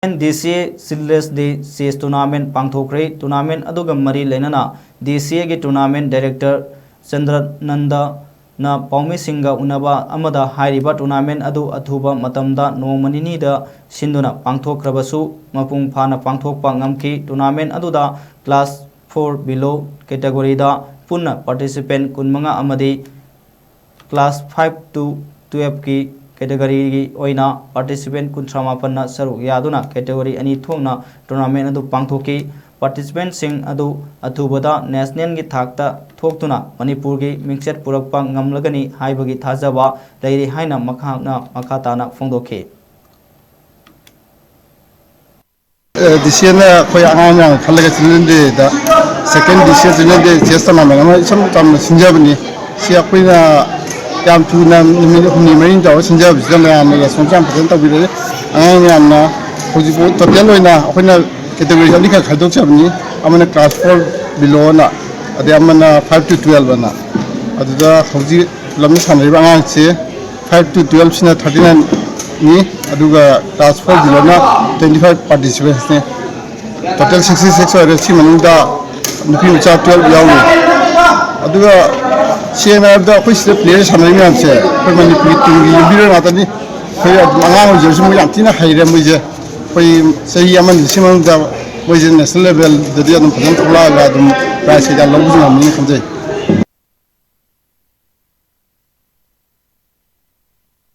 DCA Seedless Day CS Tournament Pangthokre Tournament aduga mari lenana DCA gi Tournament Director Chandrananda na Paumi Singha unaba amada hairiba tournament adu athuba matamda nomanini da sinduna pangthokrabasu mapung phana pangthokpa ngamki tournament aduda class 4 below category da punna participant kunmanga amadi class 5 to 12 ki category gi oina participant kuntramapanna saru yaduna category ani thongna tournament adu pangthoki participant sing adu athubada national gi thakta thoktuna manipur gi mingset purakpa ngamlagani haibagi thajaba leiri haina makhana makhatana phongdokhe Disiyana koy anganya khalaga chilinde da second disiyana chilinde chestana mangama sam tam sinjabni si akwina yam tuna ni main jaw sinjab jana na sonjam phasen tabire anganya na hoji ko total oina akwina category ani ka khadok chabni amana class 4 below na ade amana 5 to 12 na aduda hoji lam sanai bangang che 5 to 12 sina 39 ni aduga class 4 below na 25 participants ne total 66 or chi manunda nupi macha 12 yawu aduga CNR da khoi se player sanai ngan che khoi mani pi tungi yubira na tani khoi angang ho jersu mu yang tina haire mu je khoi sahi aman simang da mo je national level da dia dum phasan thula ga dum prize ga long bu ngam ni khamjai